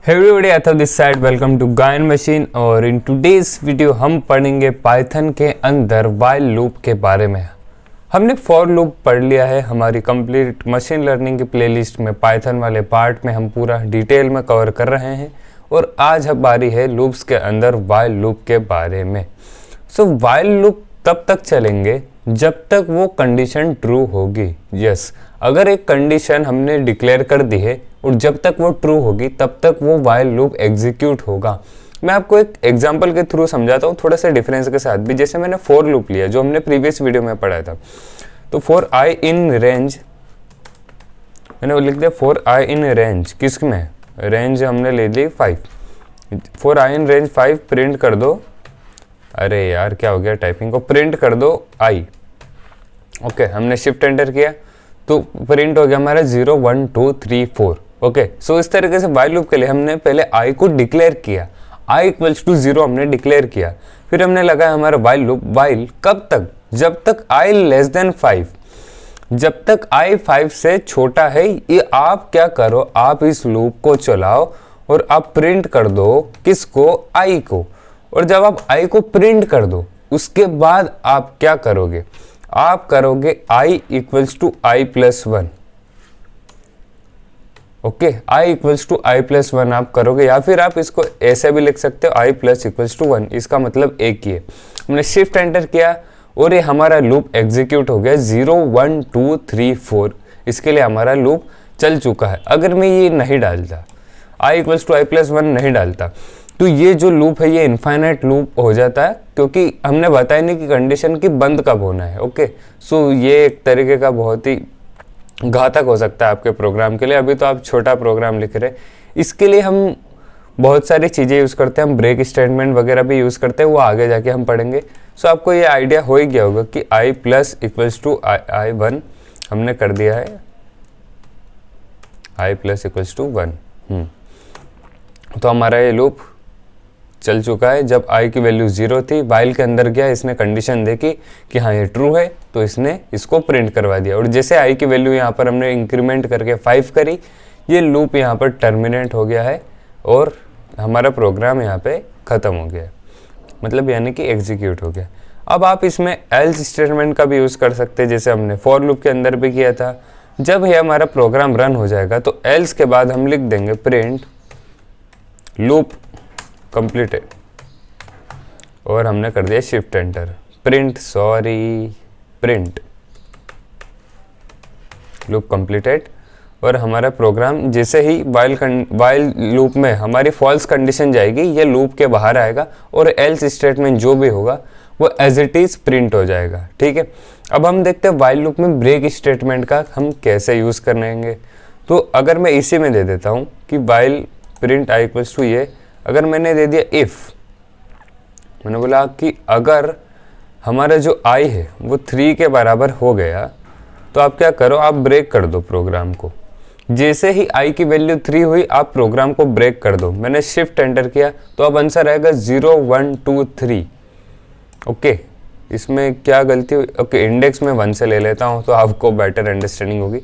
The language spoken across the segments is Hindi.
Hey everybody, Athar this side. Welcome to गायन मशीन। और इन टूडेज वीडियो हम पढ़ेंगे पाइथन के अंदर वाइल लूप के बारे में। हमने फॉर लूप पढ़ लिया है हमारी कंप्लीट मशीन लर्निंग की प्लेलिस्ट में। पाइथन वाले पार्ट में हम पूरा डिटेल में कवर कर रहे हैं और आज अब बारी है लूप्स के अंदर वाइल लूप के बारे में। सो वाइल लूप तब तक चलेंगे जब तक वो कंडीशन ट्रू होगी। यस, अगर एक कंडीशन हमने डिक्लेयर कर दी है और जब तक वो ट्रू होगी तब तक वो वाइल लूप एग्जीक्यूट होगा। मैं आपको एक एग्जांपल के थ्रू समझाता हूँ, थोड़ा सा डिफरेंस के साथ भी। जैसे मैंने फॉर लूप लिया जो हमने प्रीवियस वीडियो में पढ़ा था। तो फॉर आई इन रेंज, मैंने लिख दिया फॉर आई इन रेंज। किस में? रेंज हमने ले ली 5। For I in range 5 print कर दो। अरे यार क्या हो गया टाइपिंग को, प्रिंट कर दो आई। ओके, हमने शिफ्ट एंटर किया तो प्रिंट हो गया हमारा 0 1 2 3 4। ओके, सो इस तरीके से वाइल लूप के लिए हमने पहले आई को डिक्लेयर किया, आई इक्वल्स टू 0 हमने डिक्लेयर किया। फिर हमने लगाया हमारा वाइल लूप। वाइल कब तक? जब तक आई लेस देन 5, जब तक आई 5 से छोटा है। ये आप क्या करो, आप इस लूप को चलाओ और आप प्रिंट कर दो किसको? आई को। और जब आप आई को प्रिंट कर दो उसके बाद आप क्या करोगे? आप करोगे i equals to i plus 1। Okay, i equals to i plus 1 आप करोगे, या फिर आप इसको ऐसे भी लिख सकते हो आई प्लस इक्वल्स टू 1। इसका मतलब एक ही है। हमने शिफ्ट एंटर किया और ये हमारा लूप एग्जीक्यूट हो गया 0 1 2 3 4। इसके लिए हमारा लूप चल चुका है। अगर मैं ये नहीं डालता, आई इक्वल्स टू आई प्लस 1 नहीं डालता, तो ये जो लूप है ये इनफाइनाइट लूप हो जाता है, क्योंकि हमने बताया नहीं कि कंडीशन की बंद कब होना है। ओके, सो ये एक तरीके का बहुत ही घातक हो सकता है आपके प्रोग्राम के लिए। अभी तो आप छोटा प्रोग्राम लिख रहे हैं, इसके लिए हम बहुत सारी चीज़ें यूज़ करते हैं। हम ब्रेक स्टेटमेंट वगैरह भी यूज़ करते हैं, वो आगे जाके हम पढ़ेंगे। सो आपको ये आइडिया हो ही गया होगा कि आई प्लस इक्वल्स टू आई 1 हमने कर दिया है, आई प्लस इक्वल्स टू 1। तो हमारा ये लूप चल चुका है। जब आई की वैल्यू 0 थी, वाइल के अंदर गया, इसने कंडीशन देखी कि हाँ ये ट्रू है, तो इसने इसको प्रिंट करवा दिया। और जैसे आई की वैल्यू यहाँ पर हमने इंक्रीमेंट करके 5 करी, ये लूप यहाँ पर टर्मिनेट हो गया है और हमारा प्रोग्राम यहाँ पे ख़त्म हो गया, मतलब यानी कि एग्जीक्यूट हो गया। अब आप इसमें एल्स स्टेटमेंट का भी यूज़ कर सकते हैं, जैसे हमने फॉर लूप के अंदर भी किया था। जब ये हमारा प्रोग्राम रन हो जाएगा तो एल्स के बाद हम लिख देंगे प्रिंट लूप कंप्लीटेड, और हमने कर दिया shift enter. Print loop completed. और हमारा प्रोग्राम जैसे ही वाइल लूप में हमारी फॉल्स कंडीशन जाएगी, ये लूप के बाहर आएगा और एल्स स्टेटमेंट जो भी होगा वो एज इट इज प्रिंट हो जाएगा। ठीक है, अब हम देखते हैं वाइल लूप में ब्रेक स्टेटमेंट का हम कैसे यूज़ करेंगे। तो अगर मैं इसी में दे देता हूँ कि while print i equals to ये, अगर मैंने दे दिया इफ़, मैंने बोला कि अगर हमारा जो आई है वो 3 के बराबर हो गया तो आप क्या करो, आप ब्रेक कर दो प्रोग्राम को। जैसे ही आई की वैल्यू 3 हुई आप प्रोग्राम को ब्रेक कर दो। मैंने शिफ्ट एंटर किया तो अब आंसर आएगा 0 1 2 3। ओके, इसमें क्या गलती हुई? ओके, इंडेक्स में 1 से ले लेता हूँ तो आपको बेटर अंडरस्टैंडिंग होगी।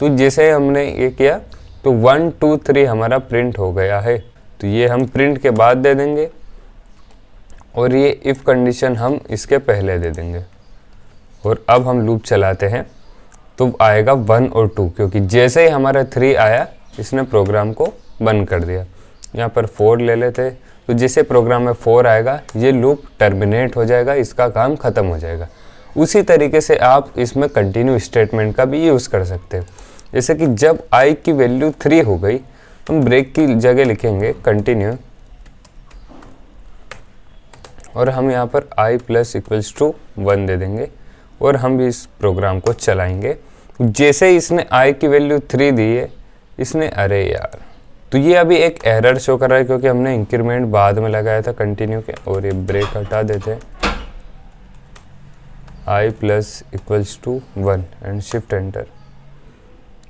तो जैसे हमने ये किया तो 1 2 3 हमारा प्रिंट हो गया है, तो ये हम प्रिंट के बाद दे देंगे और ये इफ़ कंडीशन हम इसके पहले दे देंगे। और अब हम लूप चलाते हैं तो आएगा 1 और 2, क्योंकि जैसे ही हमारा 3 आया इसने प्रोग्राम को बंद कर दिया। यहाँ पर 4 ले लेते, तो जैसे प्रोग्राम में 4 आएगा ये लूप टर्मिनेट हो जाएगा, इसका काम ख़त्म हो जाएगा। उसी तरीके से आप इसमें कंटिन्यू स्टेटमेंट का भी यूज़ कर सकते हैं। जैसे कि जब आई की वैल्यू 3 हो गई, हम ब्रेक की जगह लिखेंगे कंटिन्यू, और हम यहाँ पर आई प्लस इक्वल्स टू 1 दे देंगे और हम भी इस प्रोग्राम को चलाएंगे। जैसे ही इसने आई की वैल्यू 3 दी है, इसने, अरे यार, तो ये अभी एक एरर शो कर रहा है क्योंकि हमने इंक्रीमेंट बाद में लगाया था कंटिन्यू के। और ये ब्रेक हटा देते हैं, i plus equals to 1 and shift enter.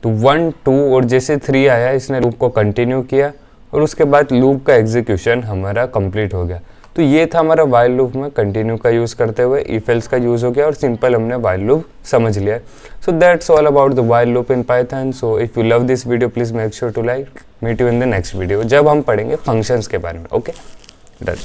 तो 1 2 और जैसे 3 आया इसने लूप को कंटिन्यू किया और उसके बाद लूप का एग्जीक्यूशन हमारा कंप्लीट हो गया। तो ये था हमारा वाइल लूप में कंटिन्यू का यूज़ करते हुए इफ एल्स का यूज़ हो गया और सिंपल हमने वाइल लूप समझ लिया। So that's all about the while loop in Python. So if you love this video please make sure to like, meet you in the next video जब हम पढ़ेंगे फंक्शंस के बारे में। Okay, done.